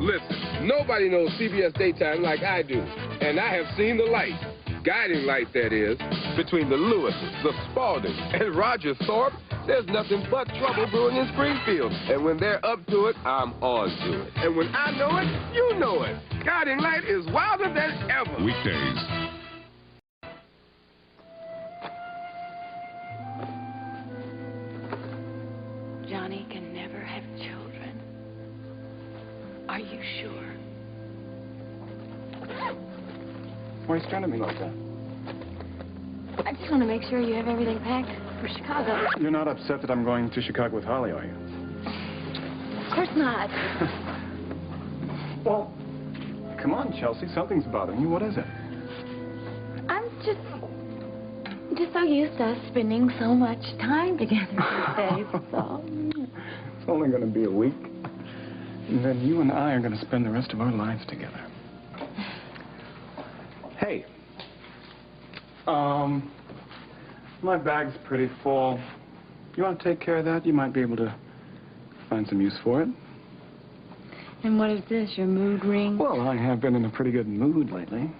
Listen, nobody knows CBS daytime like I do, and I have seen the light, guiding light that is, between the Lewises, the Spaldings, and Roger Thorpe. There's nothing but trouble brewing in Springfield, and when they're up to it, I'm on to it. And when I know it, you know it. Guiding light is wilder than ever. Weekdays. Johnny can never have children. Are you sure? Why are you staring at me like that? I just want to make sure you have everything packed for Chicago. You're not upset that I'm going to Chicago with Holly, are you? Of course not. Well, come on, Chelsea. Something's bothering you. What is it? I'm just so used to us spending so much time together these days, so. It's only going to be a week. And then you and I are going to spend the rest of our lives together. Hey. My bag's pretty full. You want to take care of that? You might be able to find some use for it. And what is this, your mood ring? Well, I have been in a pretty good mood lately.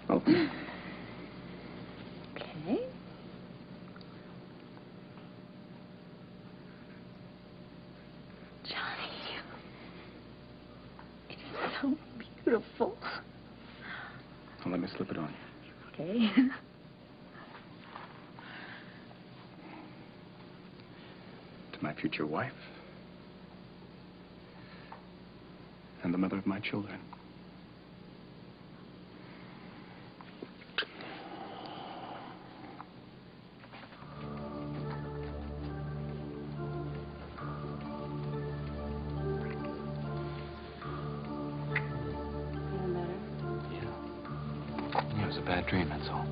Open it. Okay. Johnny, it's so beautiful. Well, let me slip it on you. Okay. To my future wife. And the mother of my children. It was a bad dream, that's all.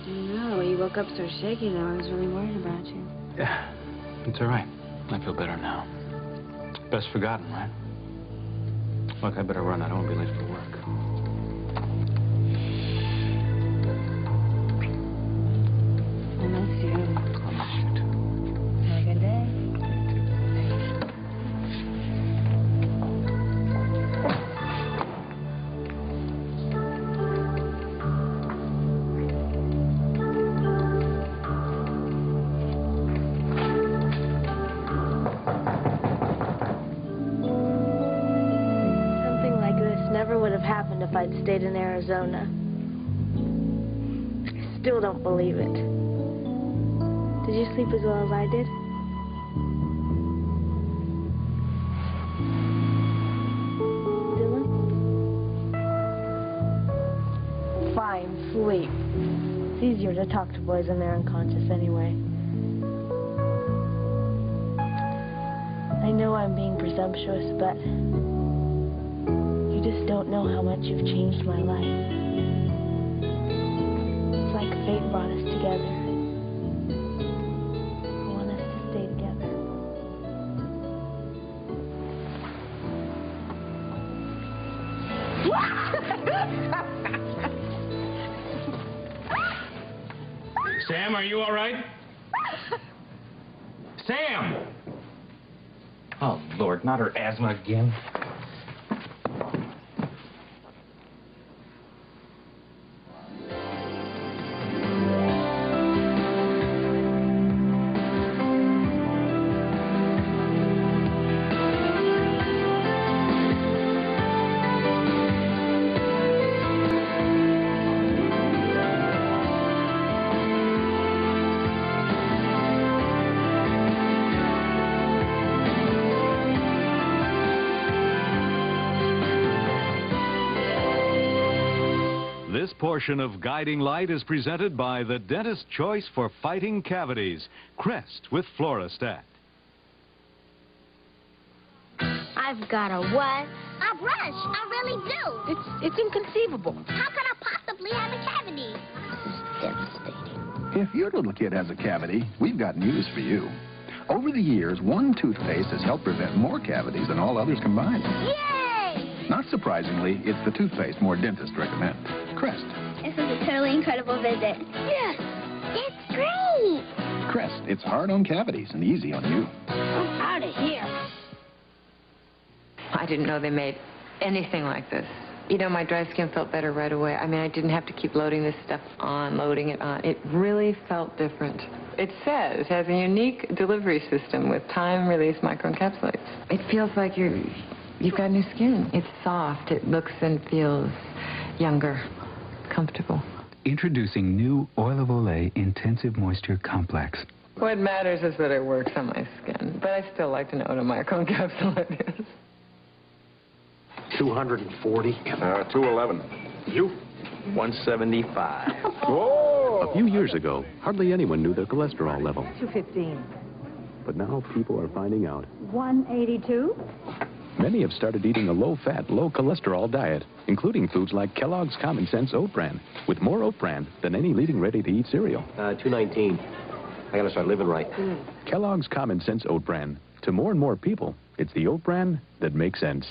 No, when you woke up so shaky, though, I was really worried about you. Yeah, it's all right. I feel better now. Best forgotten, right? Look, I better run. I don't want to be late for work. I miss you. I miss you, too. Have a good day. If I'd stayed in Arizona. I still don't believe it. Did you sleep as well as I did? Dylan? Fine, sleep. It's easier to talk to boys when they're unconscious anyway. I know I'm being presumptuous, but you just don't know how much you've changed my life. It's like fate brought us together. I want us to stay together. Sam, are you all right? Sam! Oh, Lord, not her asthma again. This portion of Guiding Light is presented by the Dentist's Choice for Fighting Cavities, Crest with Fluorostat. I've got a what? A brush. I really do. It's inconceivable. How could I possibly have a cavity? This is devastating. If your little kid has a cavity, we've got news for you. Over the years, one toothpaste has helped prevent more cavities than all others combined. Yay! Not surprisingly, it's the toothpaste more dentists recommend. Crest. This was a totally incredible visit. Yes, it's great. Crest. It's hard on cavities and easy on you. I'm out of here. I didn't know they made anything like this. You know, my dry skin felt better right away. I mean, I didn't have to keep loading this stuff on, loading it on. It really felt different. It says it has a unique delivery system with time-release microencapsulates. It feels like you've got new skin. It's soft. It looks and feels younger, comfortable. Introducing new Oil of Olay Intensive Moisture Complex. What matters is that it works on my skin, but I still like to know what a microencapsulate is. 240. 211. You? 175. Whoa! A few years ago, hardly anyone knew their cholesterol level. 215. But now people are finding out. 182. Many have started eating a low-fat, low-cholesterol diet, including foods like Kellogg's Common Sense Oat Bran, with more oat bran than any leading ready-to-eat cereal. 219. I gotta start living right. Kellogg's Common Sense Oat Bran. To more and more people, it's the oat bran that makes sense.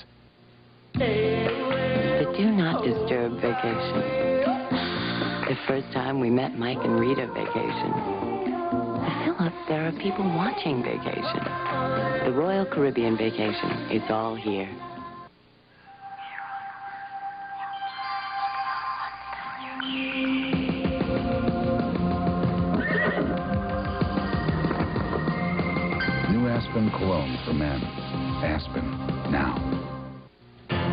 The Do Not Disturb vacation. The first time we met Mike and Rita vacation. Philip, there are people watching vacation. The Royal Caribbean vacation. It's all here. New Aspen Cologne for men. Aspen, now.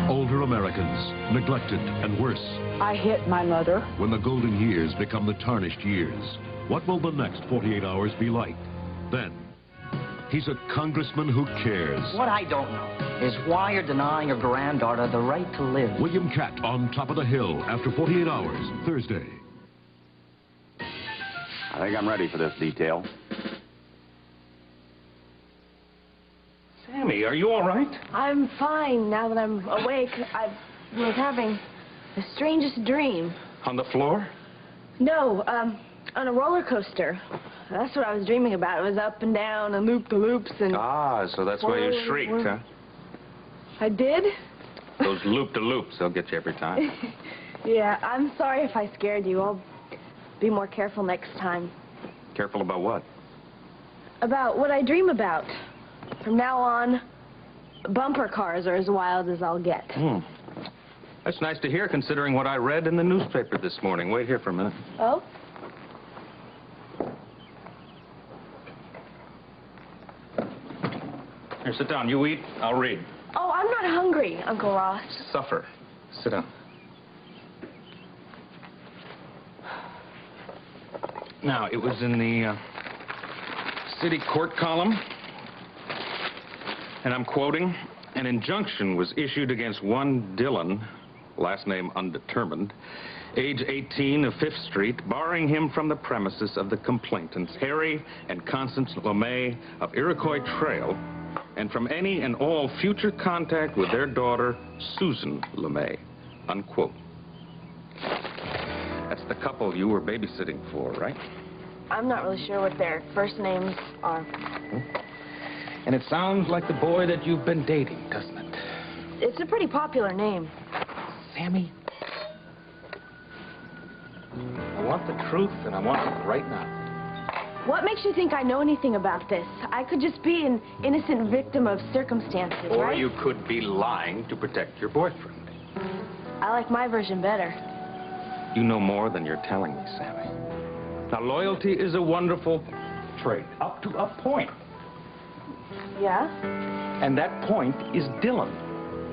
Older Americans, neglected and worse. I hit my mother. When the golden years become the tarnished years, what will the next 48 hours be like? Then, he's a congressman who cares. What I don't know is why you're denying your granddaughter the right to live. William Catt on Top of the Hill after 48 hours, Thursday. I think I'm ready for this detail. Sammy, are you all right? I'm fine now that I'm awake. I was having the strangest dream. On the floor? No, on a roller coaster. That's what I was dreaming about. It was up and down and loop-the-loops and... Ah, so that's why you shrieked, huh? I did? Those loop-de-loops, they'll get you every time. Yeah, I'm sorry if I scared you. I'll be more careful next time. Careful about what? About what I dream about. From now on, bumper cars are as wild as I'll get. That's nice to hear, considering what I read in the newspaper this morning. Wait here for a minute. Oh? Here, sit down. You eat, I'll read. Oh, I'm not hungry, Uncle Ross. Suffer. Sit down. Now, it was in the city court column. And I'm quoting, an injunction was issued against one Dillon, last name undetermined, age 18 of 5th Street, barring him from the premises of the complainants, Harry and Constance LeMay of Iroquois Trail, and from any and all future contact with their daughter, Susan LeMay, unquote. That's the couple you were babysitting for, right? I'm not really sure what their first names are. And it sounds like the boy that you've been dating, doesn't it? It's a pretty popular name. Sammy? I want the truth, and I want it right now. What makes you think I know anything about this? I could just be an innocent victim of circumstances, Or right? you could be lying to protect your boyfriend. I like my version better. You know more than you're telling me, Sammy. Now, loyalty is a wonderful trait, up to a point. Yeah? And that point is Dillon.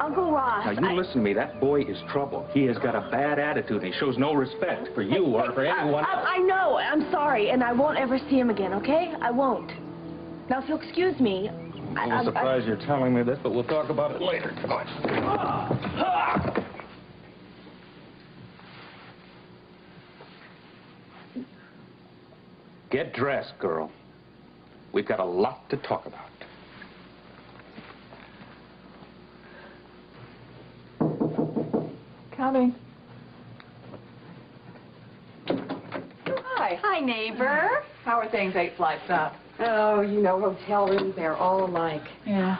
Uncle Ross, Now, you listen to me. That boy is trouble. He has got a bad attitude, and he shows no respect for you or for anyone else. I know. I'm sorry, and I won't ever see him again, okay? I won't. Now, if you'll excuse me... I'm surprised you're telling me this, but we'll talk about it later. Come on. Get dressed, girl. We've got a lot to talk about. Coming. Hi. Hi, neighbor. How are things 8 flights up? Oh, you know, hotel rooms, they're all alike. Yeah.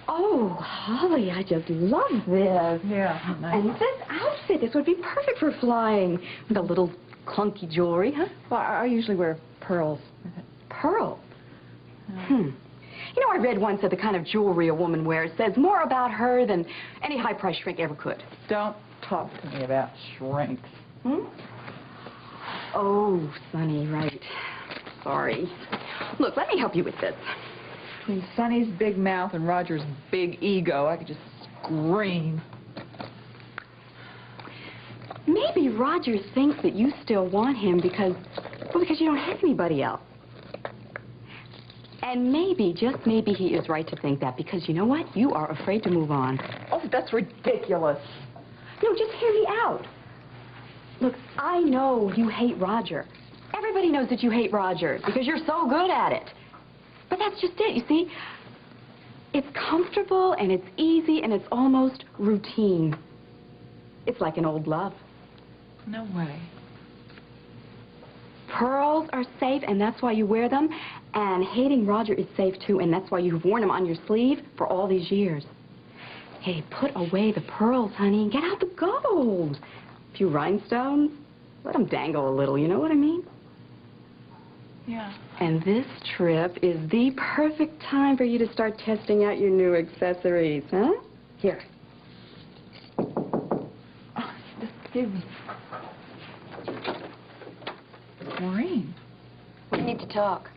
Oh, Holly, I just love this. Yeah. Nice. And this outfit, this would be perfect for flying. With a little clunky jewelry, huh? Well, I usually wear pearls. Pearl. You know, I read once that the kind of jewelry a woman wears says more about her than any high-priced shrink ever could. Don't talk to me about shrinks. Hmm? Oh, Sonny, right. Sorry. Look, let me help you with this. Between Sonny's big mouth and Roger's big ego, I could just scream. Maybe Roger thinks that you still want him because you don't have anybody else. And maybe, just maybe, he is right to think that because you know what? You are afraid to move on. Oh, that's ridiculous. No, just hear me out. Look, I know you hate Roger. Everybody knows that you hate Roger because you're so good at it. But that's just it, you see. It's comfortable and it's easy and it's almost routine. It's like an old love. No way. Pearls are safe and that's why you wear them. And hating Roger is safe too and that's why you've worn them on your sleeve for all these years. Hey, put away the pearls, honey, and get out the gold. A few rhinestones, let them dangle a little, you know what I mean? Yeah. And this trip is the perfect time for you to start testing out your new accessories, huh? Here. Oh, excuse me. Maureen. We need to talk.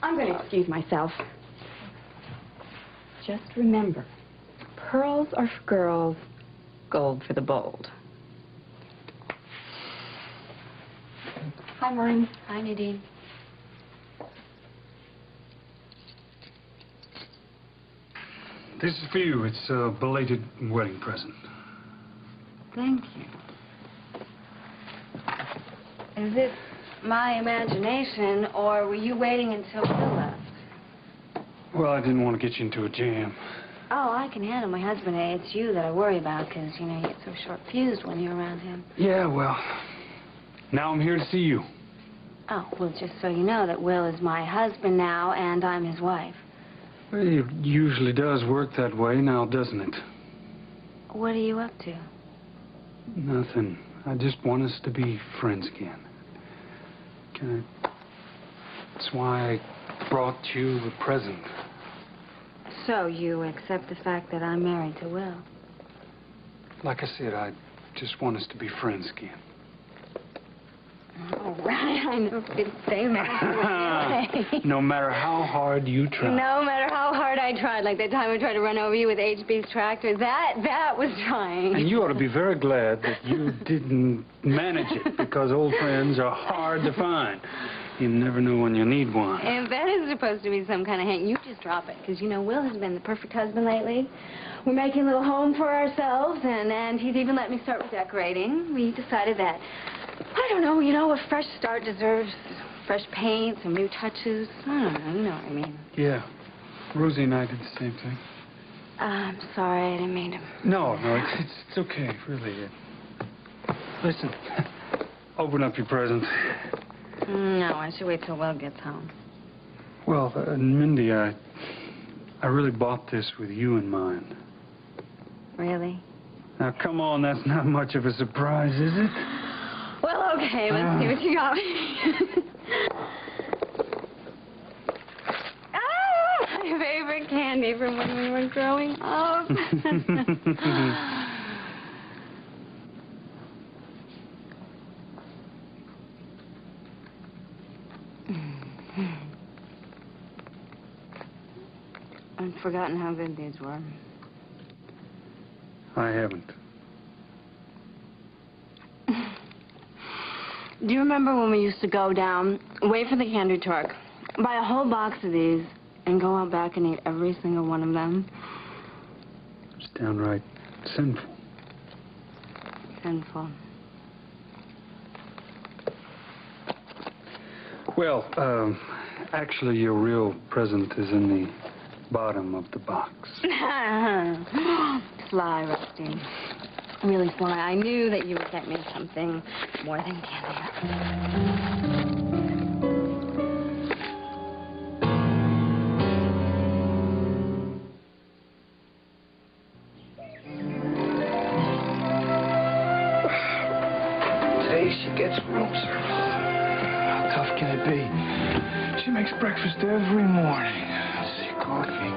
I'm going to excuse myself. Just remember, pearls are for girls, gold for the bold. Hi, Maureen. Hi, Nadine. This is for you. It's a belated wedding present. Thank you. Is it my imagination, or were you waiting until Bill left? Well, I didn't want to get you into a jam. Oh, I can handle my husband. It's you that I worry about, because, you know, you get so short-fused when you're around him. Yeah, well, now I'm here to see you. Oh, well, just so you know that Will is my husband now, and I'm his wife. Well, it usually does work that way now, doesn't it? What are you up to? Nothing. I just want us to be friends again. That's why I brought you the present. So you accept the fact that I'm married to Will? Like I said, I just want us to be friends again. All right, I know it's say that. No matter how hard you try. No matter how hard I tried, like that time I tried to run over you with HB's tractor, that was trying. And you ought to be very glad that you didn't manage it, because old friends are hard to find. You never know when you need one. And that is supposed to be some kind of hint. You just drop it, because, you know, Will has been the perfect husband lately. We're making a little home for ourselves, and he's even let me start with decorating. We decided that, I don't know, you know, a fresh start deserves fresh paint, some new touches. I don't know, you know what I mean. Yeah. Rosie and I did the same thing. I'm sorry, I didn't mean to. No, it's okay, really. Listen, open up your present. No, I should wait till Will gets home. Well, Mindy, I really bought this with you in mind. Really? Now, come on, that's not much of a surprise, is it? Well, okay, let's see what you got. Ah, my favorite candy from when we were growing up. I've forgotten how good these were. I haven't. Do you remember when we used to go down, wait for the candy truck, buy a whole box of these, and go out back and eat every single one of them? It's downright sinful. Sinful. Well, actually, your real present is in the bottom of the box. Sly, Rusty. Really, Sly, I knew that you would get me something more than candy. Today she gets room service. How tough can it be? She makes makes breakfast every morning. Let's see, coffee.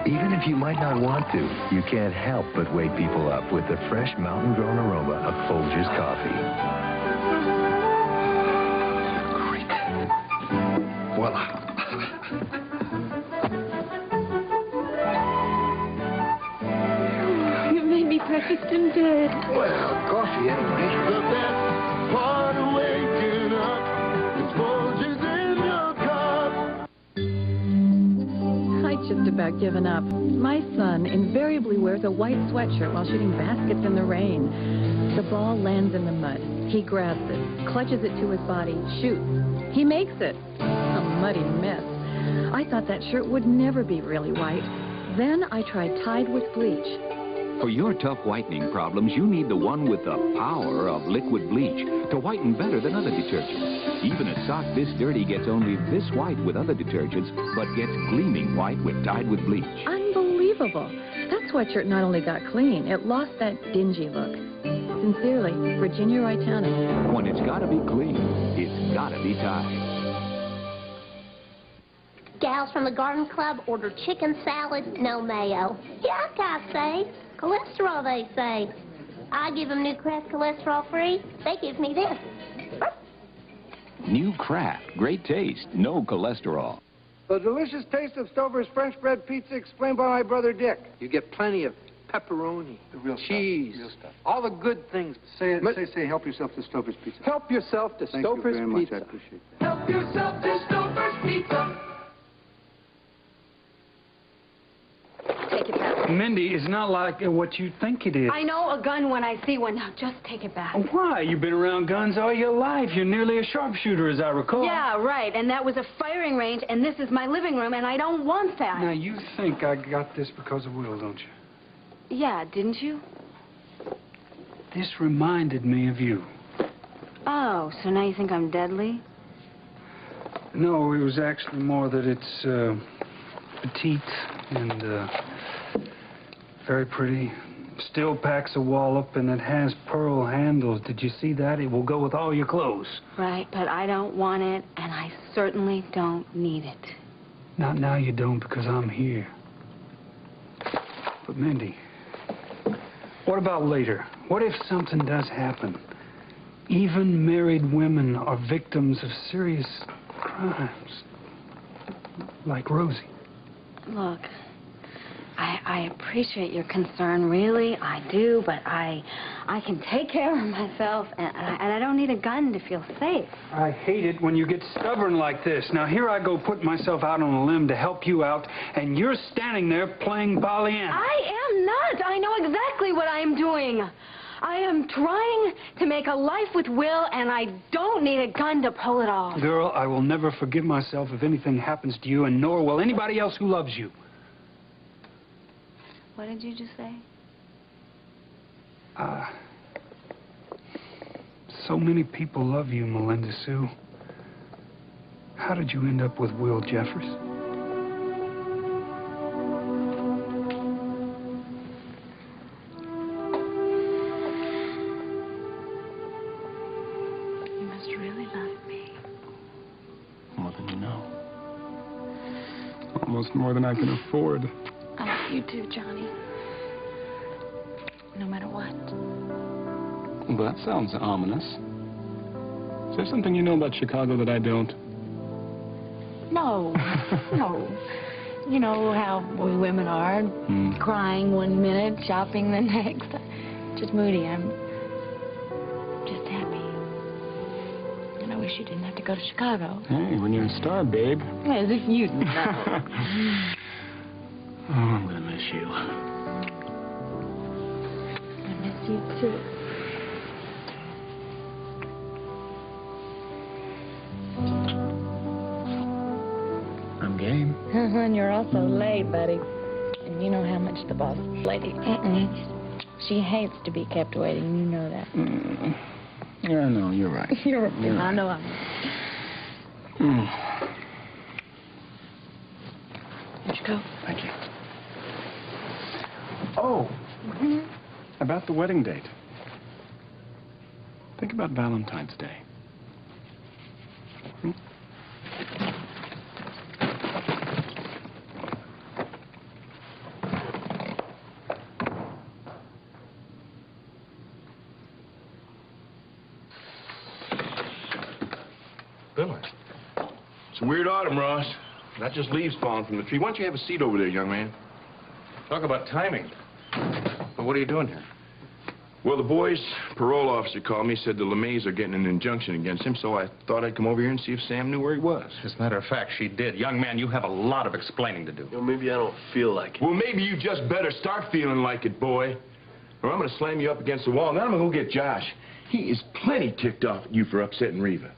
Even if you might not want to, you can't help but wake people up with the fresh mountain-grown aroma of Folgers coffee. Great. Voila. You made me breakfast in bed. Well, coffee anyway. The best part of waking up is Folgers in your cup. I'd just about given up. My son invariably wears a white sweatshirt while shooting baskets in the rain. The ball lands in the mud. He grabs it, clutches it to his body, shoots. He makes it. A muddy mess. I thought that shirt would never be really white. Then I tried Tide with bleach. For your tough whitening problems, you need the one with the power of liquid bleach to whiten better than other detergents. Even a sock this dirty gets only this white with other detergents, but gets gleaming white with Tide with bleach. Unbelievable. That sweatshirt not only got clean, it lost that dingy look. Sincerely, Virginia Wrightowner. When it's gotta be clean, it's gotta be Tide. Gals from the Garden Club order chicken salad, no mayo. Yuck, I say. Cholesterol, they say. I give them New Kraft cholesterol free. They give me this. New Kraft. Great taste. No cholesterol. The delicious taste of Stover's French bread pizza explained by my brother Dick. You get plenty of pepperoni, The real cheese, stuff. Real stuff. all the good things. Say, help yourself to Stover's Pizza. Help yourself to Thank Stover's you very much. Pizza. I appreciate that. Help yourself to Stover's Pizza. Take it back. Mindy, it's not like what you think it is. I know a gun when I see one. Now, just take it back. Why? You've been around guns all your life. You're nearly a sharpshooter, as I recall. Yeah, right. And that was a firing range, and this is my living room, and I don't want that. Now, you think I got this because of Will, don't you? Yeah, didn't you? This reminded me of you. Oh, so now you think I'm deadly? No, it was actually more that it's petite and very pretty. Still packs a wallop, and it has pearl handles. Did you see that? It will go with all your clothes. Right, but I don't want it, and I certainly don't need it. Not now you don't, because I'm here. But, Mindy, what about later? What if something does happen? Even married women are victims of serious crimes. Like Rosie. Look, I appreciate your concern, really, I do, but I can take care of myself, and I don't need a gun to feel safe. I hate it when you get stubborn like this. Now, here I go putting myself out on a limb to help you out, and you're standing there playing Pollyanna. I am not. I know exactly what I am doing. I am trying to make a life with Will, and I don't need a gun to pull it off. Girl, I will never forgive myself if anything happens to you, and nor will anybody else who loves you. What did you just say? So many people love you, Melinda Sue. How did you end up with Will Jeffers? You must really love me. More than you know. Almost more than I can afford. I love you too, Johnny. No matter what. Well, that sounds ominous. Is there something you know about Chicago that I don't? No, no. You know how we women are. Crying one minute, shopping the next. Just moody. I'm just happy. And I wish you didn't have to go to Chicago. Hey, when you're a star, babe. As if you'd know. Oh, I'm gonna miss you. I miss you too. I'm game. And you're also late, buddy. And you know how much the boss lady. She hates to be kept waiting. You know that. Yeah, no, you're right. You're right. I know I'm. Where'd you go? Thank you. Oh, about the wedding date. Think about Valentine's Day. Hmm? Billy. It's a weird autumn, Ross. Not just leaves falling from the tree. Why don't you have a seat over there, young man? Talk about timing. But what are you doing here? Well, the boy's parole officer called me, said the LeMays are getting an injunction against him, so I thought I'd come over here and see if Sam knew where he was. As a matter of fact, she did. Young man, you have a lot of explaining to do. Well, maybe I don't feel like it. Well, maybe you just better start feeling like it, boy. Or I'm going to slam you up against the wall, and then I'm going to go get Josh. He is plenty ticked off at you for upsetting Reva.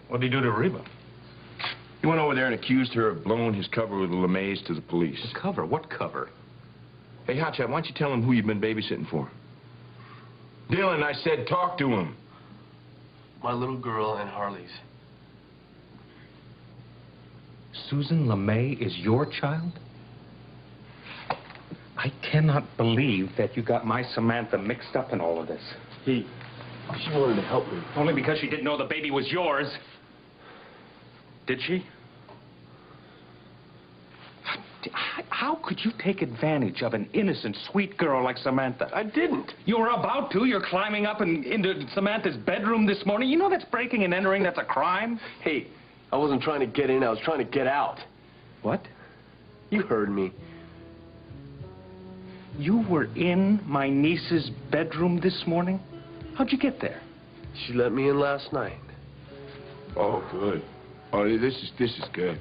What did he do to Reba? He went over there and accused her of blowing his cover with the LeMays to the police. His cover? What cover? Hey, Hotshot, why don't you tell him who you've been babysitting for? Dylan, I said talk to him. My little girl and Harley's. Susan LeMay is your child? I cannot believe that you got my Samantha mixed up in all of this. She wanted to help me. Only because she didn't know the baby was yours. Did she? How could you take advantage of an innocent, sweet girl like Samantha? I didn't. You were about to. You're climbing up into Samantha's bedroom this morning. You know that's breaking and entering. That's a crime. Hey, I wasn't trying to get in. I was trying to get out. What? You heard me. You were in my niece's bedroom this morning? How'd you get there? She let me in last night. Oh, good. Oh, this is good.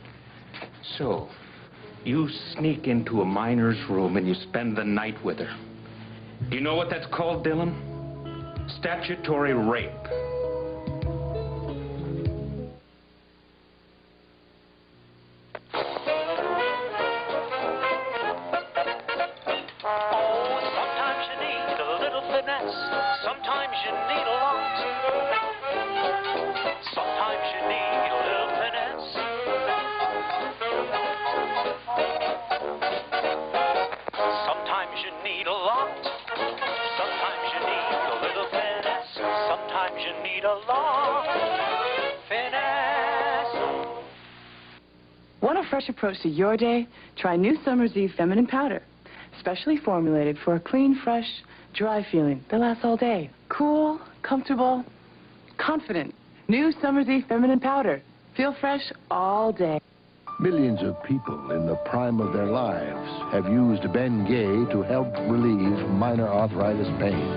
So, you sneak into a minor's room and you spend the night with her. Do you know what that's called, Dylan? Statutory rape. Want a fresh approach to your day? Try new Summer's Eve Feminine Powder. Specially formulated for a clean, fresh, dry feeling that lasts all day. Cool, comfortable, confident. New Summer's Eve Feminine Powder. Feel fresh all day. Millions of people in the prime of their lives have used Bengay to help relieve minor arthritis pain.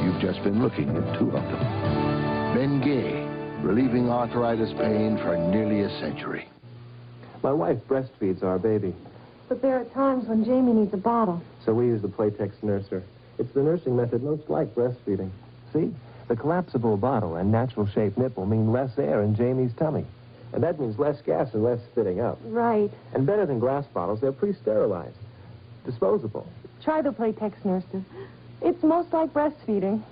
You've just been looking at two of them. Bengay, relieving arthritis pain for nearly a century. My wife breastfeeds our baby, But there are times when Jamie needs a bottle. so we use the Playtex nurser. It's the nursing method most like breastfeeding. See? The collapsible bottle and natural-shaped nipple mean less air in Jamie's tummy. And that means less gas and less spitting up. Right. And better than glass bottles, they're pre-sterilized. Disposable. Try the Playtex nurses. It's most like breastfeeding.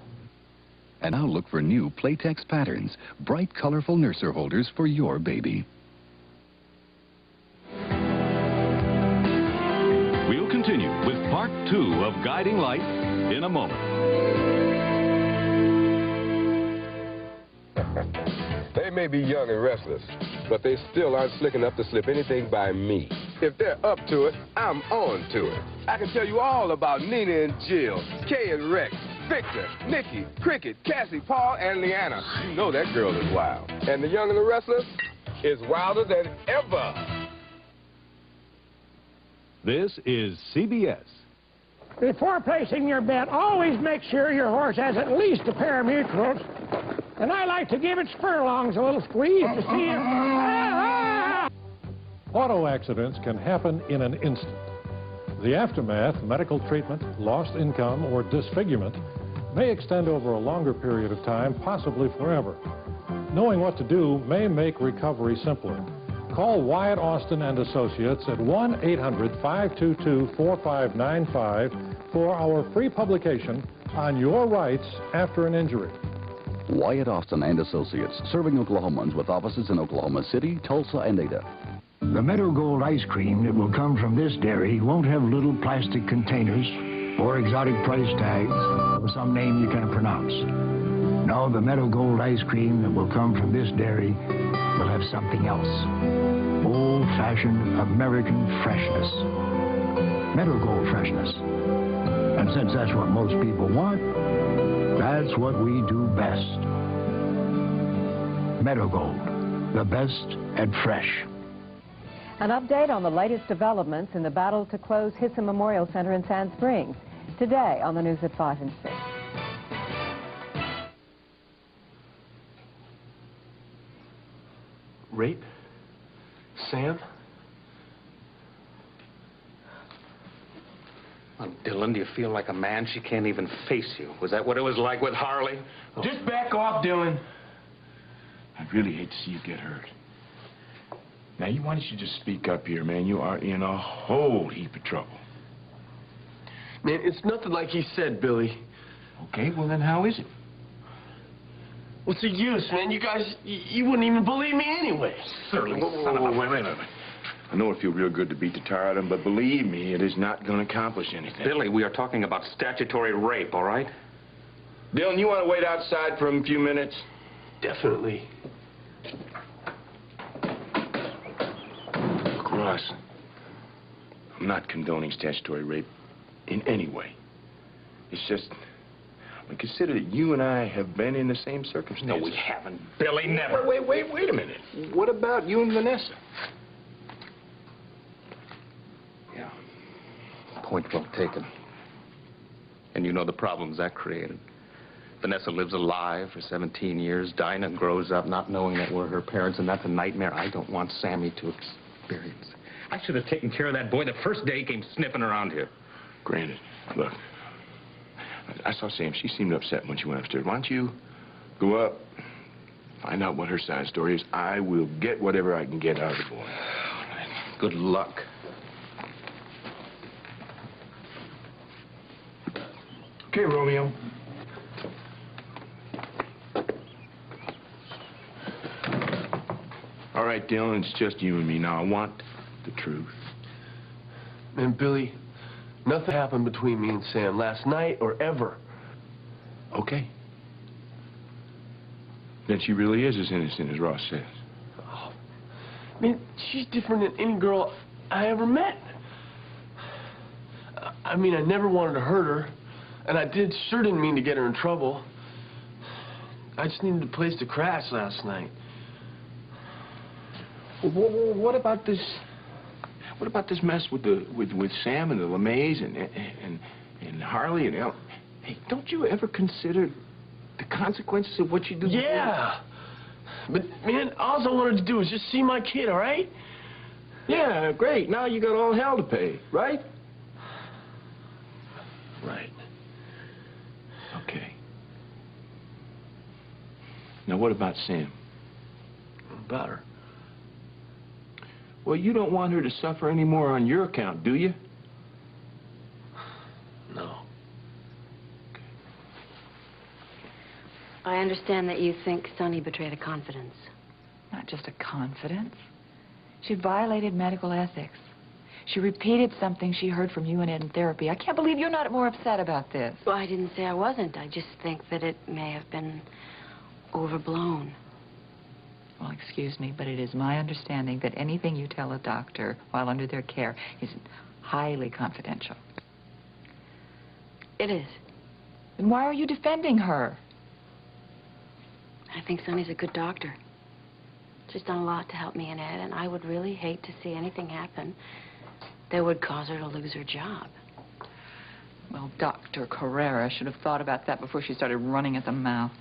And now look for new Playtex patterns, bright, colorful nurser holders for your baby. We'll continue with part 2 of Guiding Light in a moment. They may be young and restless, but they still aren't slick enough to slip anything by me. If they're up to it, I'm on to it. I can tell you all about Nina and Jill, Kay and Rex, Victor, Nikki, Cricket, Cassie, Paul, and Leanna. You know that girl is wild. And the young and the restless is wilder than ever. This is CBS. Before placing your bet, always make sure your horse has at least a pair of mutuals. And I like to give its furlongs a little squeeze to see if... Auto accidents can happen in an instant. The aftermath, medical treatment, lost income, or disfigurement may extend over a longer period of time, possibly forever. Knowing what to do may make recovery simpler. Call Wyatt Austin and Associates at 1-800-522-4595 for our free publication on your rights after an injury. Wyatt Austin and Associates, serving Oklahomans with offices in Oklahoma City, Tulsa, and Ada. The Meadow Gold ice cream that will come from this dairy won't have little plastic containers or exotic price tags or some name you can't pronounce. No, the Meadow Gold ice cream that will come from this dairy will have something else. Old-fashioned American freshness. Meadow Gold freshness. And since that's what most people want, that's what we do best. Meadow Gold, the best and fresh. An update on the latest developments in the battle to close Hissa Memorial Center in Sand Springs. Today on the News at 5 and 6. Rape? Sam? Well, Dylan, do you feel like a man? She can't even face you. Was that what it was like with Harley? Oh. Just back off, Dylan. I'd really hate to see you get hurt. Now, why don't you just speak up here, man? You are in a whole heap of trouble. Man, it's nothing like he said, Billy. Okay, well then how is it? What's the use, man? You guys, you wouldn't even believe me anyway. Certainly, son of a... Wait. I know it feels real good to beat the tar out of him, but believe me, it is not going to accomplish anything. Billy, we are talking about statutory rape, all right? Dylan, you want to wait outside for a few minutes? Definitely. Look, Ross, I'm not condoning statutory rape in any way. It's just... consider that you and I have been in the same circumstances. No, we haven't. Billy, never. Wait a minute. What about you and Vanessa? Yeah. Point well taken. And you know the problems that created. Vanessa lives alive for 17 years. Dinah grows up not knowing that we're her parents, and that's a nightmare I don't want Sammy to experience. I should have taken care of that boy the first day he came sniffing around here. Granted. Look. I saw Sam. She seemed upset when she went upstairs. Why don't you go up, find out what her side story is. I will get whatever I can get out of the boy. Good luck. Okay, Romeo. All right, Dylan, it's just you and me now. I want the truth. Man, Billy... nothing happened between me and Sam last night or ever. Okay. Then she really is as innocent as Ross says. Oh, man, she's different than any girl I ever met. I mean, I never wanted to hurt her, and I sure didn't mean to get her in trouble. I just needed a place to crash last night. Well, what about this? What about this mess with Sam and the LeMays and Harley and El? Hey, don't you ever consider the consequences of what you do? Yeah. But, man, all I wanted to do was just see my kid, all right? Yeah, great. Now you got all hell to pay, right? Right. Okay. Now, what about Sam? What about her? Well, you don't want her to suffer any more on your account, do you? No. Okay. I understand that you think Sonny betrayed a confidence. Not just a confidence. She violated medical ethics. She repeated something she heard from you and Ed in therapy. I can't believe you're not more upset about this. Well, I didn't say I wasn't. I just think that it may have been overblown. Well, excuse me, but it is my understanding that anything you tell a doctor while under their care is highly confidential. It is. Then why are you defending her? I think Sonny's a good doctor. She's done a lot to help me and Ed, and I would really hate to see anything happen that would cause her to lose her job. Well, Dr. Carrera should have thought about that before she started running at the mouth.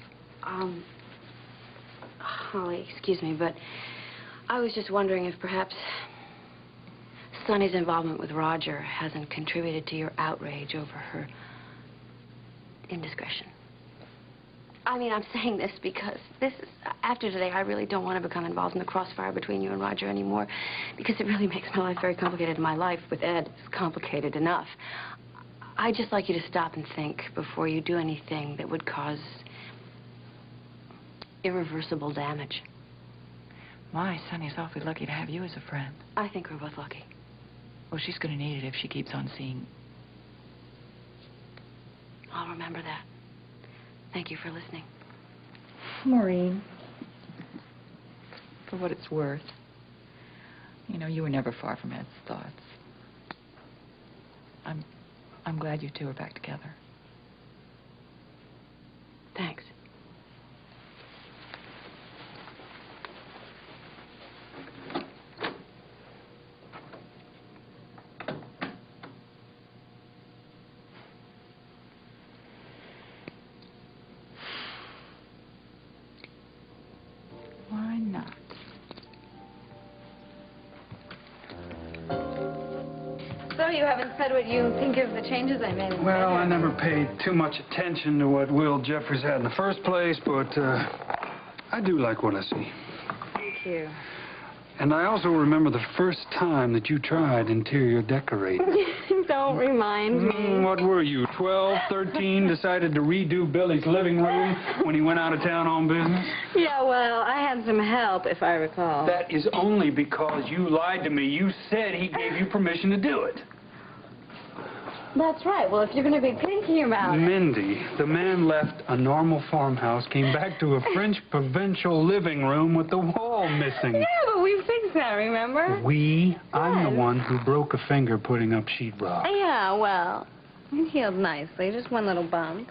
Holly, excuse me, but I was just wondering if perhaps Sonny's involvement with Roger hasn't contributed to your outrage over her indiscretion. I mean, I'm saying this because after today, I really don't want to become involved in the crossfire between you and Roger anymore, because it really makes my life very complicated. My life with Ed is complicated enough. I'd just like you to stop and think before you do anything that would cause irreversible damage. My, Sonny's awfully lucky to have you as a friend. I think we're both lucky. Well, she's going to need it if she keeps on seeing. I'll remember that. Thank you for listening. Maureen, for what it's worth, you know, you were never far from Ed's thoughts. I'm glad you two are back together. Thanks. Why not? So you haven't said what you think of the changes I made in the Well, I bedroom. never paid too much attention to what Will Jeffers had in the first place, but I do like what I see. Thank you. And I also remember the first time that you tried interior decorating. Don't remind me. What were you, 12, 13, decided to redo Billy's living room when he went out of town on business? Yeah, well, I had some help, if I recall. That is only because you lied to me. You said he gave you permission to do it. That's right. Well, if you're going to be picky about it. Mindy, the man left a normal farmhouse, came back to a French provincial living room with the wall missing. Yeah, but we fixed that, remember? We? I'm the Yes. one who broke a finger putting up sheetrock. Yeah, well, it healed nicely. Just one little bump.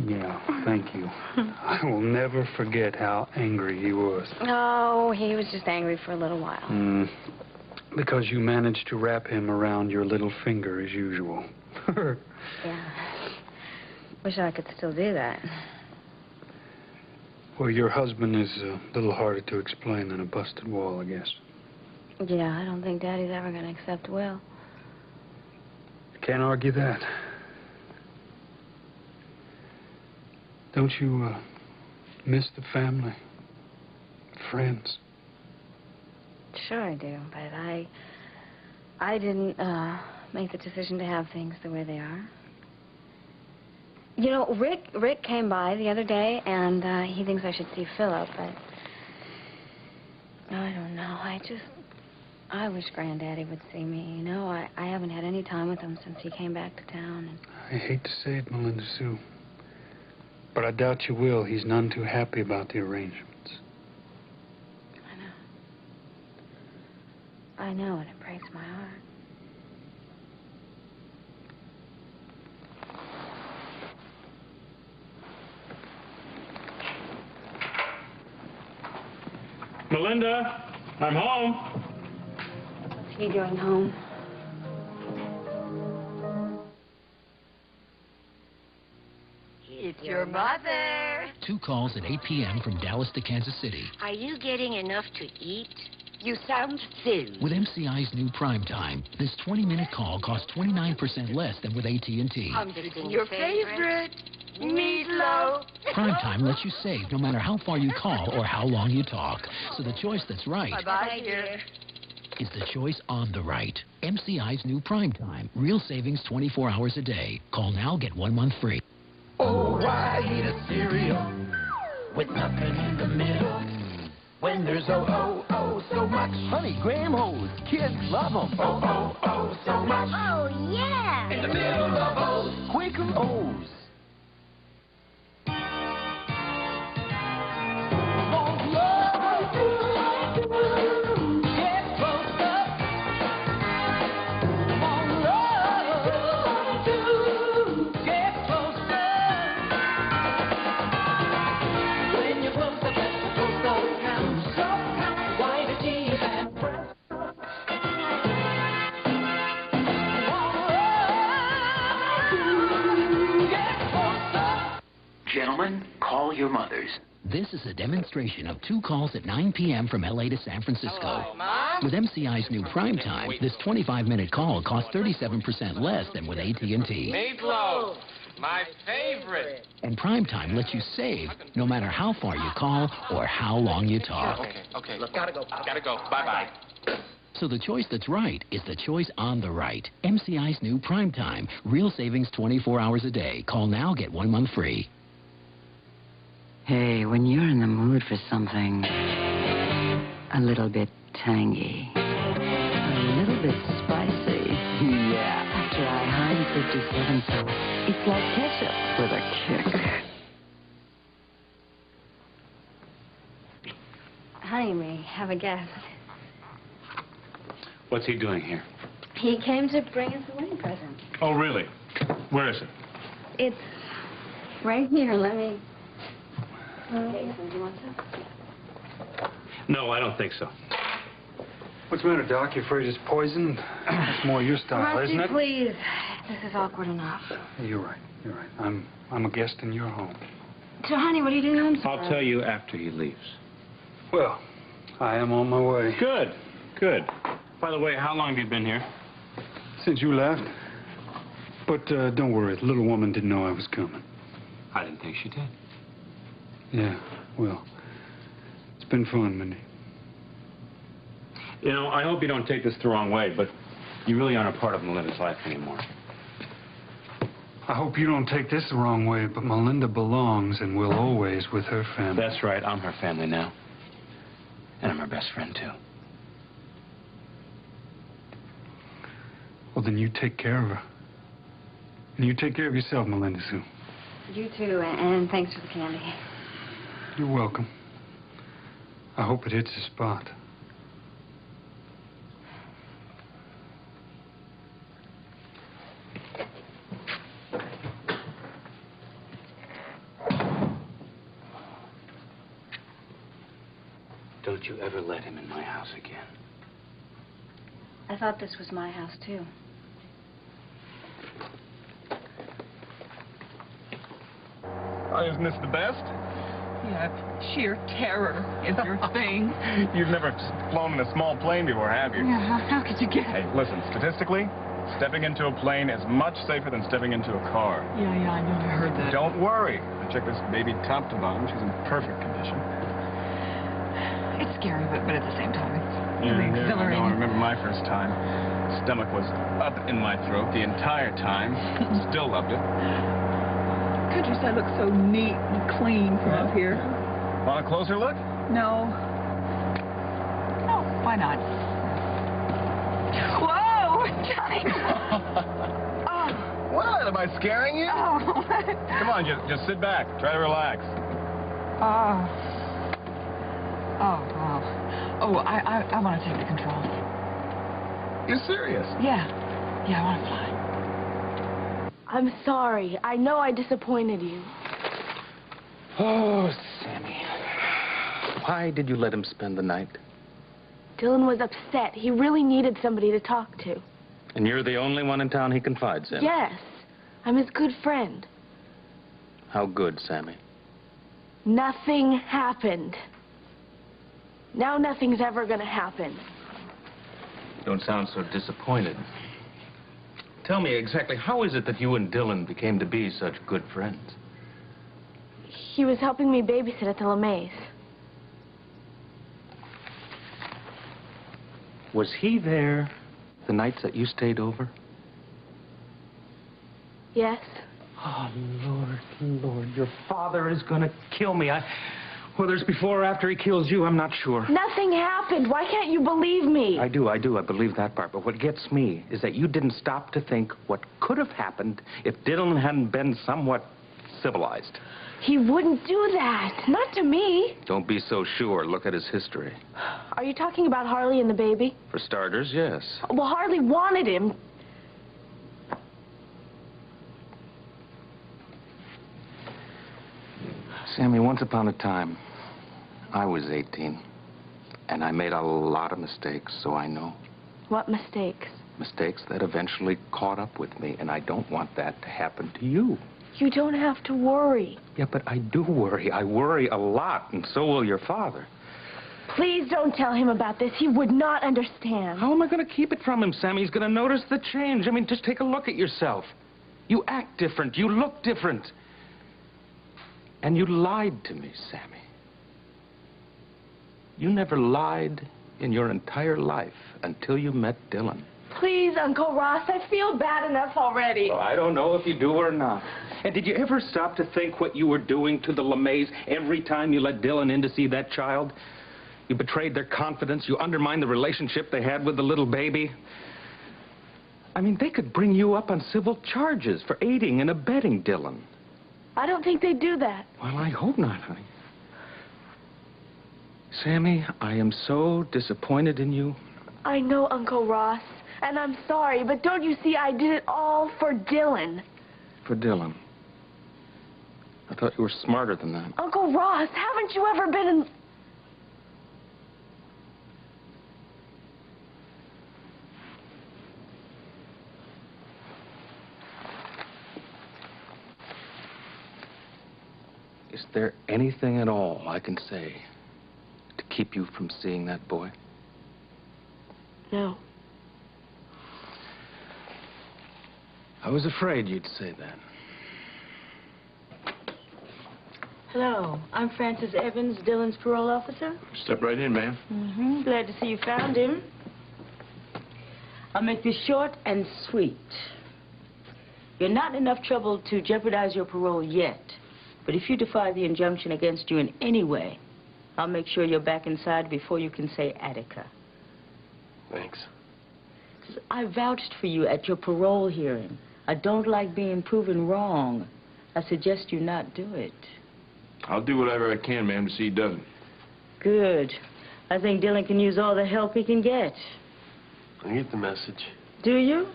Yeah, thank you. I will never forget how angry he was. Oh, he was just angry for a little while. Because you managed to wrap him around your little finger as usual. Yeah. Wish I could still do that. Well, your husband is a little harder to explain than a busted wall, I guess. Yeah, I don't think Daddy's ever going to accept Will. Can't argue that. Don't you miss the family, friends? Sure I do, but I didn't make the decision to have things the way they are. You know, Rick came by the other day, and he thinks I should see Philip, but I don't know. I wish Granddaddy would see me. You know, I haven't had any time with him since he came back to town. And I hate to say it, Melinda Sue, but I doubt you will. He's none too happy about the arrangements. I know, and it breaks my heart. Melinda, I'm home. What's he doing home? It's your mother. 2 calls at 8 p.m. from Dallas to Kansas City. Are you getting enough to eat? You sound thin. With MCI's new Prime Time, this 20-minute call costs 29% less than with AT&T. I'm fixing your favorite meatloaf. Prime Time lets you save no matter how far you call or how long you talk. So the choice that's right Bye-bye, dear. is the choice on the right. MCI's new Prime Time. Real savings 24 hours a day. Call now, get 1 month free. Oh, why eat a cereal with nothing in the middle? When there's so much. Honey, Graham O's. Kids love them. So much. Oh, yeah. In the middle of O's. Quaker O's. Gentlemen, call your mothers. This is a demonstration of 2 calls at 9 p.m. from L.A. to San Francisco. Hello, Mom? With MCI's new Prime Time, this 25-minute call costs 37% less than with AT&T. Meatloaf, my favorite. And Prime Time lets you save no matter how far you call or how long you talk. Okay, look, gotta go. Bye-bye. So the choice that's right is the choice on the right. MCI's new Prime Time. Real savings 24 hours a day. Call now, get 1 month free. Hey, when you're in the mood for something a little bit tangy, a little bit spicy, yeah, try Heinz 57 sauce. It's like ketchup with a kick. have a guest. What's he doing here? He came to bring us a wedding present. Oh, really? Where is it? It's right here. Let me... Okay, so do you want some? No, I don't think so. What's the matter, Doc? You afraid it's poison? That's more your style, Rusty, isn't it? please. This is awkward enough. You're right. You're right. I'm a guest in your home. So, honey, what are you doing home tomorrow? I'll tell you after he leaves. Well, I am on my way. Good. Good. By the way, how long have you been here? Since you left. But don't worry, the little woman didn't know I was coming. I didn't think she did. Yeah, well, it's been fun, Mindy. You know, I hope you don't take this the wrong way, but you really aren't a part of Melinda's life anymore. I hope you don't take this the wrong way, but Melinda belongs and will always with her family. That's right. I'm her family now. And I'm her best friend, too. Well, then you take care of her. And you take care of yourself, Melinda Sue. You too, and thanks for the candy. You're welcome. I hope it hits the spot. Don't you ever let him in my house again. I thought this was my house, too. Oh, isn't this the best? Yeah, sheer terror is your thing. You've never flown in a small plane before, have you? Yeah, how could you guess? Hey, listen, statistically, stepping into a plane is much safer than stepping into a car. Yeah, I know. I heard that. Don't worry. I checked this baby top to bottom. She's in perfect condition. It's scary, but at the same time, it's really exhilarating. I remember my first time. Stomach was up in my throat the entire time. Still loved it. Goodness, I look so neat and clean from up here. Want a closer look? No. Oh, why not? Whoa, Johnny! Oh. What? Am I scaring you? Oh. Come on, just sit back. Try to relax. Oh. Oh, wow. Oh, I want to take the controls. You're serious? Yeah. Yeah, I want to fly. I'm sorry. I know I disappointed you. Oh, Sammy. Why did you let him spend the night? Dylan was upset. He really needed somebody to talk to. And you're the only one in town he confides in? Yes. I'm his good friend. How good, Sammy? Nothing happened. Now nothing's ever gonna happen. You don't sound so disappointed. Tell me exactly, how is it that you and Dylan became to be such good friends? He was helping me babysit at the LeMays. Was he there the nights that you stayed over? Yes. Oh, Lord, your father is gonna kill me. Whether it's before or after he kills you, I'm not sure. Nothing happened. Why can't you believe me? I do. I believe that part. But what gets me is that you didn't stop to think what could have happened if Dylan hadn't been somewhat civilized. He wouldn't do that. Not to me. Don't be so sure. Look at his history. Are you talking about Harley and the baby? For starters, yes. Well, Harley wanted him. Sammy, once upon a time, I was 18, and I made a lot of mistakes, so I know. What mistakes? Mistakes that eventually caught up with me, and I don't want that to happen to you. You don't have to worry. Yeah, but I do worry. I worry a lot, and so will your father. Please don't tell him about this. He would not understand. How am I going to keep it from him, Sammy? He's going to notice the change. I mean, just take a look at yourself. You act different. You look different. And you lied to me, Sammy. You never lied in your entire life until you met Dylan. Please, Uncle Ross, I feel bad enough already. Well, I don't know if you do or not. And did you ever stop to think what you were doing to the LeMays every time you let Dylan in to see that child? You betrayed their confidence. You undermined the relationship they had with the little baby. I mean, they could bring you up on civil charges for aiding and abetting Dylan. I don't think they'd do that. Well, I hope not, honey. Sammy, I am so disappointed in you. I know, Uncle Ross, and I'm sorry, but don't you see I did it all for Dylan? For Dylan. I thought you were smarter than that. Uncle Ross, haven't you ever been in... Is there anything at all I can say to keep you from seeing that boy? No. I was afraid you'd say that. Hello, I'm Frances Evans, Dylan's parole officer. Step right in, ma'am. Glad to see you found him. I'll make this short and sweet. You're not in enough trouble to jeopardize your parole yet. But if you defy the injunction against you in any way, I'll make sure you're back inside before you can say Attica. Thanks. 'Cause I vouched for you at your parole hearing. I don't like being proven wrong. I suggest you not do it. I'll do whatever I can, ma'am, to see he doesn't. Good. I think Dylan can use all the help he can get. I get the message. Do you?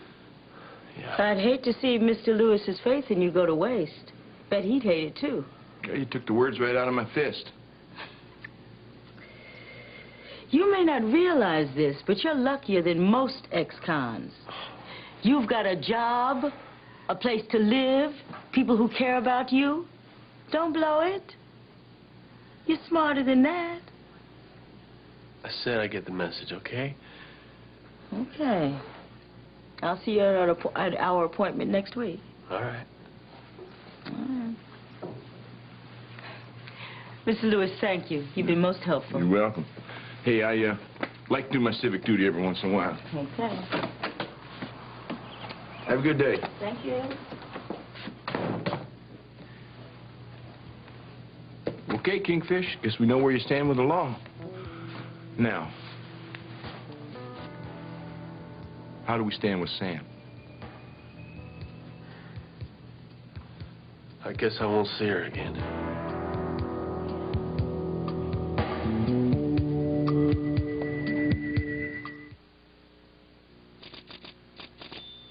Yeah. I'd hate to see Mr. Lewis's faith in you go to waste. Bet he'd hate it, too. Yeah, you took the words right out of my fist. You may not realize this, but you're luckier than most ex-cons. You've got a job, a place to live, people who care about you. Don't blow it. You're smarter than that. I said I get the message, okay? Okay. I'll see you at our appointment next week. All right. Mr. Lewis, thank you. You've been most helpful. You're welcome. Hey, I like to do my civic duty every once in a while. Okay. Have a good day. Thank you. Okay, Kingfish. Guess we know where you stand with the law. Now, how do we stand with Sam? I guess I won't see her again.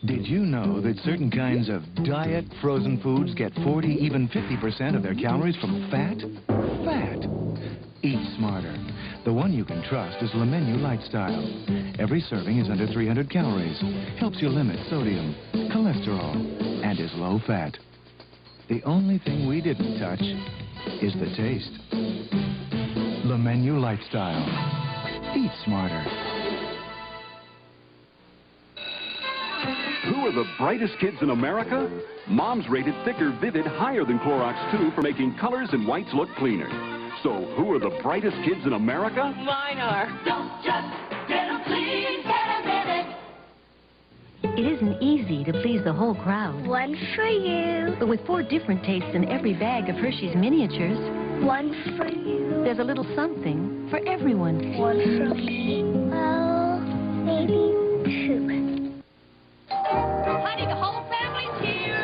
Did you know that certain kinds of diet frozen foods get 40, even 50% of their calories from fat? Fat. Eat smarter. The one you can trust is Le Menu Lifestyle. Every serving is under 300 calories, helps you limit sodium, cholesterol, and is low fat. The only thing we didn't touch is the taste. Le Menu Lifestyle. Eat smarter. Who are the brightest kids in America? Moms rated Thicker Vivid higher than Clorox 2 for making colors and whites look cleaner. So who are the brightest kids in America? Mine are. Don't just get 'em clean, get 'em vivid. It isn't easy to please the whole crowd. One for you. But with 4 different tastes in every bag of Hershey's miniatures, One for you. there's a little something for everyone. One for me. Well, maybe 2. Honey, the whole family's here.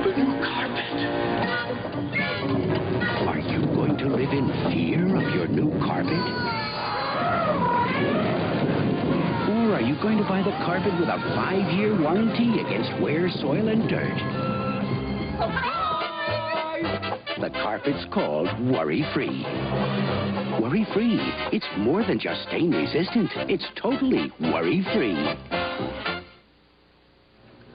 The new carpet. Are you going to live in fear of your new carpet? Or are you going to buy the carpet with a 5-year warranty against wear, soil, and dirt? The carpet's called Worry-Free. Worry-Free. It's more than just stain-resistant. It's totally worry-free.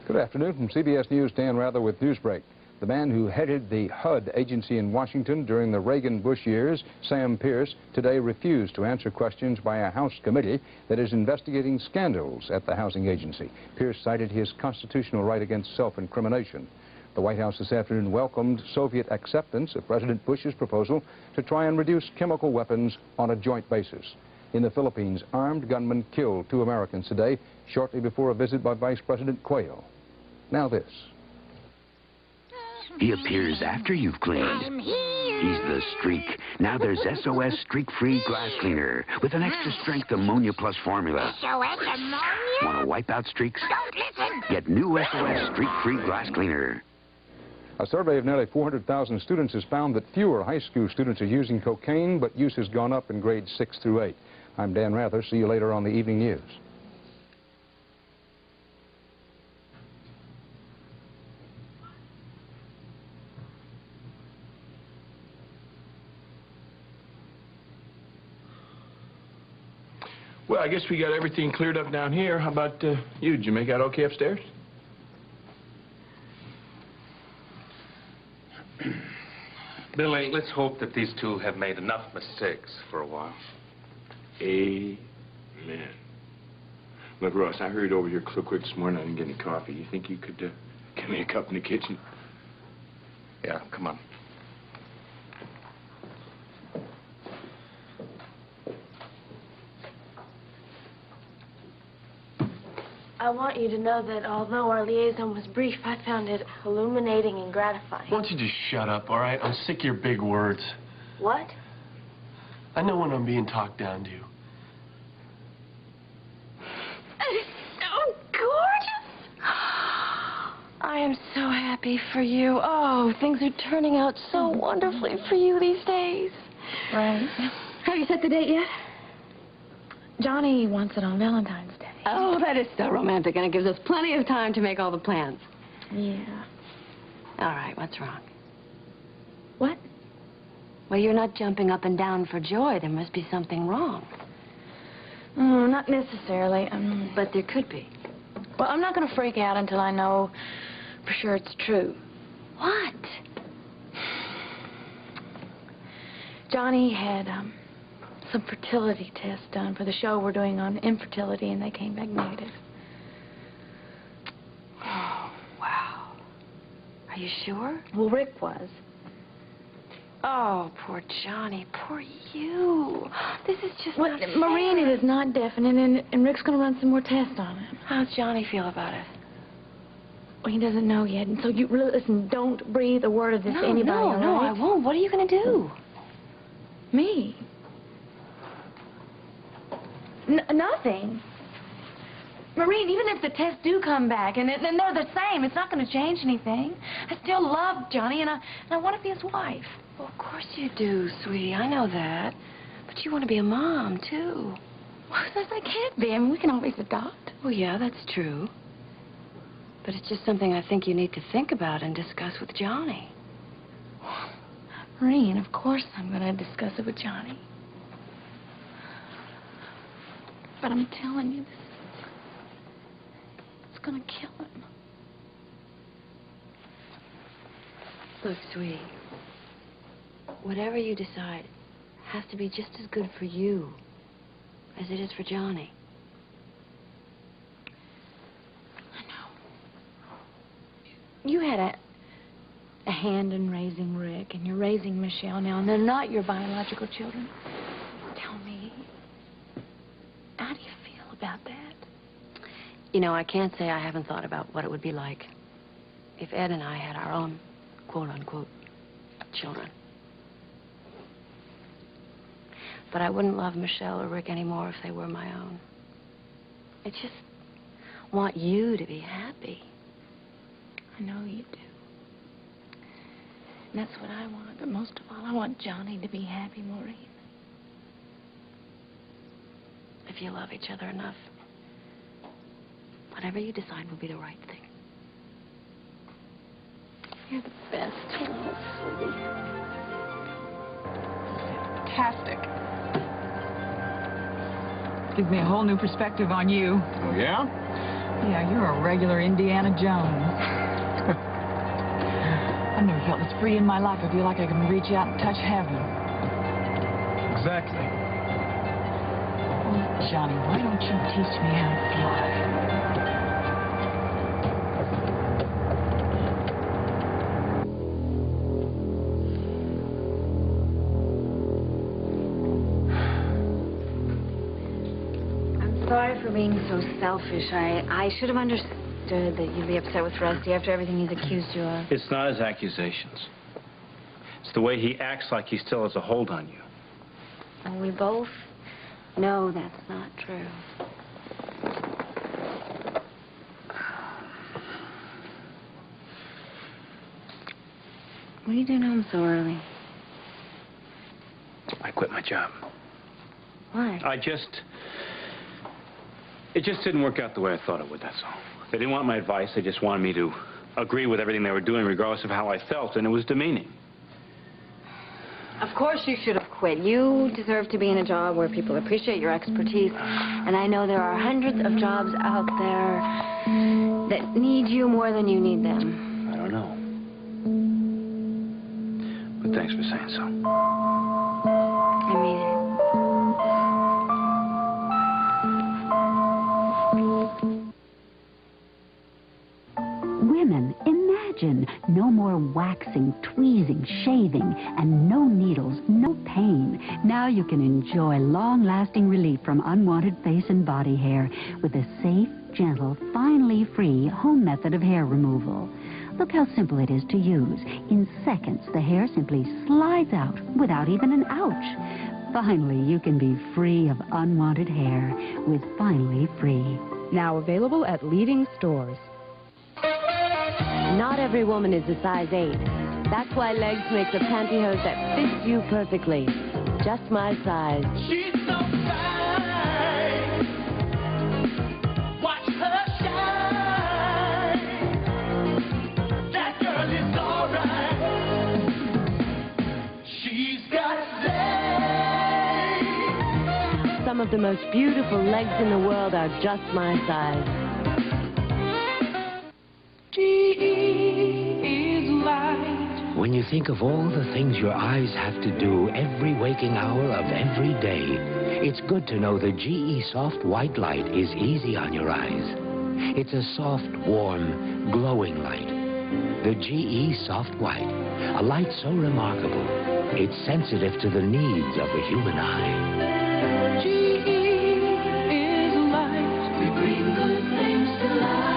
Good afternoon from CBS News, Dan Rather with Newsbreak. The man who headed the HUD agency in Washington during the Reagan-Bush years, Sam Pierce, today refused to answer questions by a House committee that is investigating scandals at the housing agency. Pierce cited his constitutional right against self-incrimination. The White House this afternoon welcomed Soviet acceptance of President Bush's proposal to try and reduce chemical weapons on a joint basis. In the Philippines, armed gunmen killed 2 Americans today, shortly before a visit by Vice President Quayle. Now this. He appears after you've cleaned. I'm here. He's the streak. Now there's SOS Streak-Free Glass Cleaner with an extra strength Ammonia Plus formula. SOS ammonia? Want to wipe out streaks? Don't listen. Get new SOS Streak-Free Glass Cleaner. A survey of nearly 400,000 students has found that fewer high school students are using cocaine, but use has gone up in grades 6 through 8. I'm Dan Rather. See you later on the Evening News. Well, I guess we got everything cleared up down here. How about you? Did you make out okay upstairs? Billy, let's hope that these two have made enough mistakes for a while. Amen. Look, Ross, I hurried over here so quick this morning I didn't get any coffee. You think you could get me a cup in the kitchen? Yeah, come on. I want you to know that although our liaison was brief, I found it illuminating and gratifying. Why don't you just shut up, all right? I'm sick of your big words. What? I know when I'm being talked down to. It's so gorgeous. I am so happy for you. Oh, things are turning out so wonderfully for you these days. Right. Have you set the date yet? Johnny wants it on Valentine's Day. Oh, that is so romantic, and it gives us plenty of time to make all the plans. Yeah. All right, what's wrong? What? Well, you're not jumping up and down for joy. There must be something wrong. Not necessarily. But there could be. Well, I'm not going to freak out until I know for sure it's true. What? Johnny had some fertility tests done for the show we're doing on infertility, and they came back negative. Oh, wow. Are you sure? Well, Rick was. Oh, poor Johnny. Poor you. This is just not fair. Maureen, it is not definite, and Rick's going to run some more tests on him. How's Johnny feel about it? Well, he doesn't know yet, and so you really, listen, don't breathe a word of this to anybody, all right? No, I won't. What are you going to do? Me? Nothing. Maureen, even if the tests do come back and they're the same, it's not going to change anything. I still love Johnny, and I want to be his wife. Well, of course you do, sweetie. I know that. But you want to be a mom, too. Well, I can't be. I mean, we can always adopt. Well, yeah, that's true. But it's just something I think you need to think about and discuss with Johnny. Maureen, of course I'm going to discuss it with Johnny. But I'm telling you, it's going to kill him. Look, sweetie, whatever you decide has to be just as good for you as it is for Johnny. I know. You had a hand in raising Rick, and you're raising Michelle now, and they're not your biological children. Tell me, how do you feel about that? You know, I can't say I haven't thought about what it would be like if Ed and I had our own, quote-unquote, children. But I wouldn't love Michelle or Rick anymore if they were my own. I just want you to be happy. I know you do. And that's what I want. But most of all, I want Johnny to be happy, Maureen. If you love each other enough, whatever you decide will be the right thing. You're the best. Oh, sweetie. Fantastic. Gives me a whole new perspective on you. Oh, yeah? Yeah, you're a regular Indiana Jones. I've never felt this free in my life. I feel like I can reach out and touch heaven. Exactly. Oh, Johnny, why don't you teach me how to fly? Sorry for being so selfish. I should have understood that you'd be upset with Rusty after everything he's accused you of. It's not his accusations. It's the way he acts like he still has a hold on you. Well, we both know that's not true. What are you doing home so early? I quit my job. Why? It just didn't work out the way I thought it would, that's all. They didn't want my advice. They just wanted me to agree with everything they were doing, regardless of how I felt, and it was demeaning. Of course you should have quit. You deserve to be in a job where people appreciate your expertise. And I know there are hundreds of jobs out there that need you more than you need them. I don't know. But thanks for saying so. I mean it. Women, imagine no more waxing, tweezing, shaving, and no needles, no pain. Now you can enjoy long-lasting relief from unwanted face and body hair with a safe, gentle, finally free home method of hair removal. Look how simple it is to use. In seconds, the hair simply slides out without even an ouch. Finally, you can be free of unwanted hair with Finally Free. Now available at leading stores. Not every woman is a size 8. That's why Legs makes a pantyhose that fits you perfectly. Just my size. She's so fine. Watch her shine. That girl is alright. She's got legs. Some of the most beautiful legs in the world are just my size. When you think of all the things your eyes have to do every waking hour of every day, it's good to know the GE Soft White Light is easy on your eyes. It's a soft, warm, glowing light. The GE Soft White, a light so remarkable, it's sensitive to the needs of the human eye. GE is light. We bring good things to life.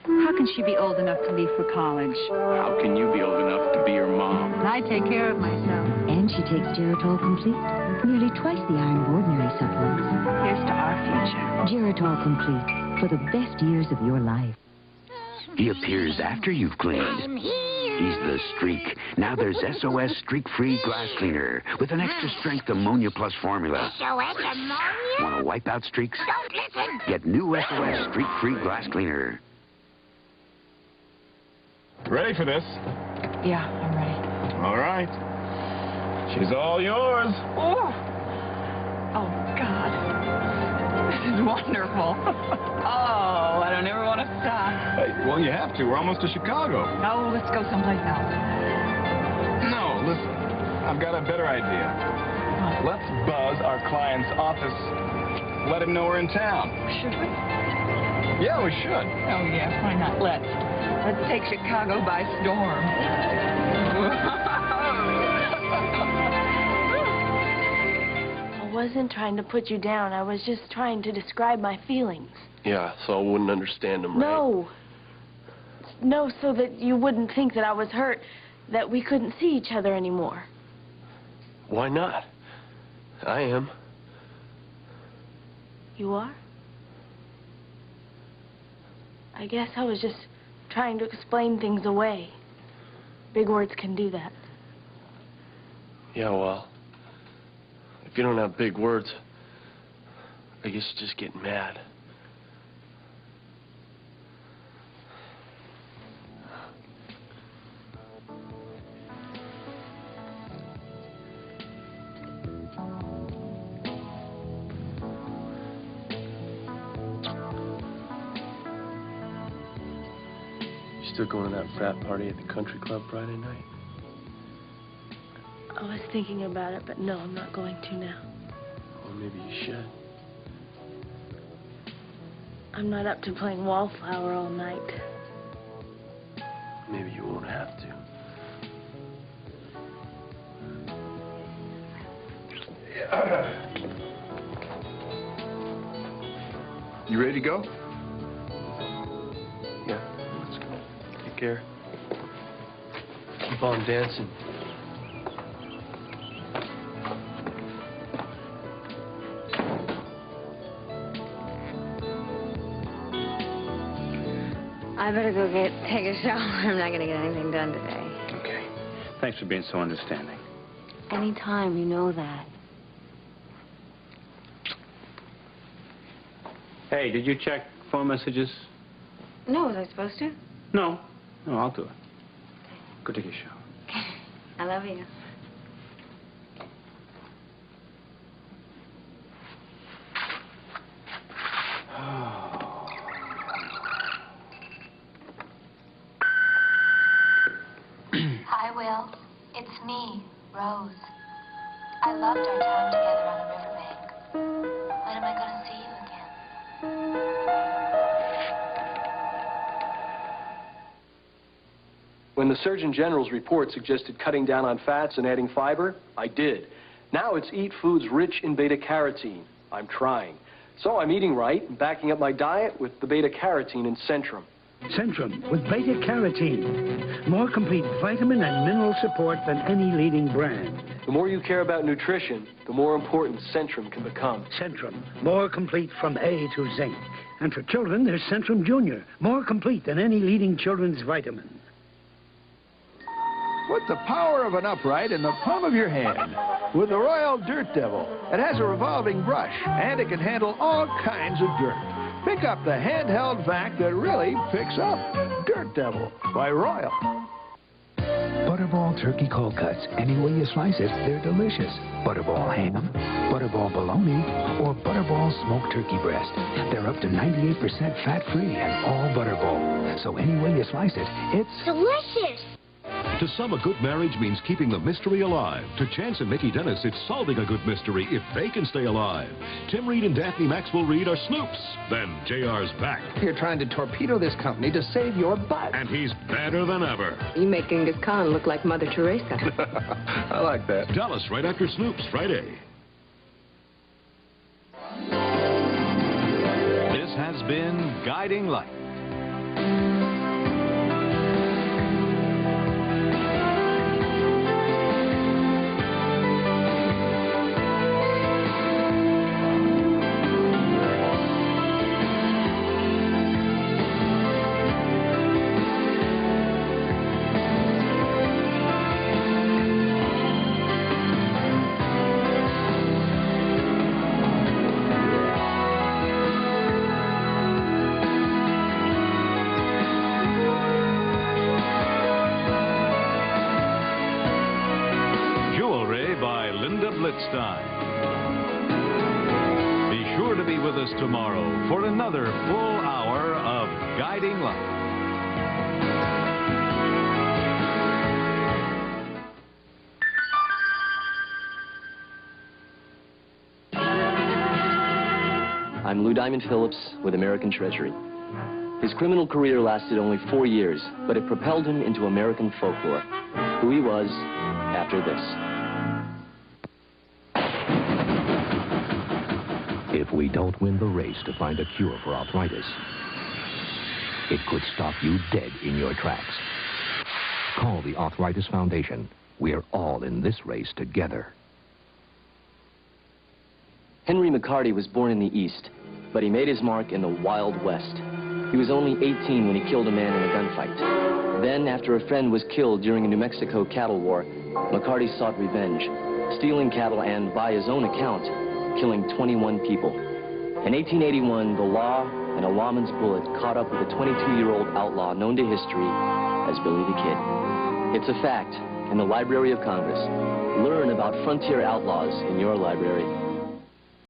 How can she be old enough to leave for college? How can you be old enough to be her mom? I take care of myself. And she takes Geritol Complete, nearly twice the iron of ordinary supplements. Here's to our future. Geritol Complete, for the best years of your life. He appears after you've cleaned. He's the streak. Now there's SOS Streak-Free Glass Cleaner with an extra strength Ammonia Plus formula. SOS ammonia? Want to wipe out streaks? Don't listen. Get new SOS Streak-Free Glass Cleaner. Ready for this? Yeah, I'm ready. All right. She's all yours. Oh, oh God. This is wonderful. Oh, I don't ever want to stop. Hey, well, you have to. We're almost to Chicago. No, let's go someplace else. No, listen. I've got a better idea. Let's buzz our client's office. Let him know we're in town. Should we? Yeah, we should. Oh, yeah, why not? Let's take Chicago by storm. I wasn't trying to put you down. I was just trying to describe my feelings. Yeah, so I wouldn't understand them, right? No. No, so that you wouldn't think that I was hurt, that we couldn't see each other anymore. Why not? I am. You are? I guess I was just trying to explain things away. Big words can do that. Yeah, well, if you don't have big words, I guess you just get mad. Still going to that frat party at the country club Friday night? I was thinking about it, but no, I'm not going to now. Or maybe you should. I'm not up to playing wallflower all night. Maybe you won't have to. You ready to go? Yeah, let's go. Take care. Keep on dancing. I better go take a shower. I'm not going to get anything done today. Thanks for being so understanding. Anytime, you know that. Hey, did you check phone messages? No, was I supposed to? No. No, I'll do it. Go take a shower. I love you. Hi, Will. It's me, Rose. I loved our time together on the riverbank. When am I going to see you again? When the Surgeon General's report suggested cutting down on fats and adding fiber, I did. Now it's eat foods rich in beta-carotene. I'm trying. So I'm eating right and backing up my diet with the beta-carotene in Centrum. Centrum with beta-carotene. More complete vitamin and mineral support than any leading brand. The more you care about nutrition, the more important Centrum can become. Centrum, more complete from A to zinc. And for children, there's Centrum Junior, more complete than any leading children's vitamin. Put the power of an upright in the palm of your hand with the Royal Dirt Devil. It has a revolving brush, and it can handle all kinds of dirt. Pick up the handheld vac that really picks up. Dirt Devil by Royal. Butterball turkey cold cuts. Any way you slice it, they're delicious. Butterball ham, Butterball bologna, or Butterball smoked turkey breast. They're up to 98% fat-free and all Butterball. So any way you slice it, it's delicious. To some, a good marriage means keeping the mystery alive. To Chance and Mickey Dennis, it's solving a good mystery if they can stay alive. Tim Reed and Daphne Maxwell Reed are Snoops. Then JR's back. You're trying to torpedo this company to save your butt. And he's better than ever. You make Genghis Khan look like Mother Teresa. I like that. Dallas right after Snoops, Friday. This has been Guiding Light. Be sure to be with us tomorrow for another full hour of Guiding Light. I'm Lou Diamond Phillips with American Treasury. His criminal career lasted only 4 years, but it propelled him into American folklore. Who he was after this. If we don't win the race to find a cure for arthritis, it could stop you dead in your tracks. Call the Arthritis Foundation. We're all in this race together. Henry McCarty was born in the East, but he made his mark in the Wild West. He was only 18 when he killed a man in a gunfight. Then, after a friend was killed during a New Mexico cattle war, McCarty sought revenge, stealing cattle and, by his own account, killing 21 people. In 1881, the law and a lawman's bullet caught up with a 22-year-old outlaw known to history as Billy the Kid. It's a fact in the Library of Congress. Learn about frontier outlaws in your library.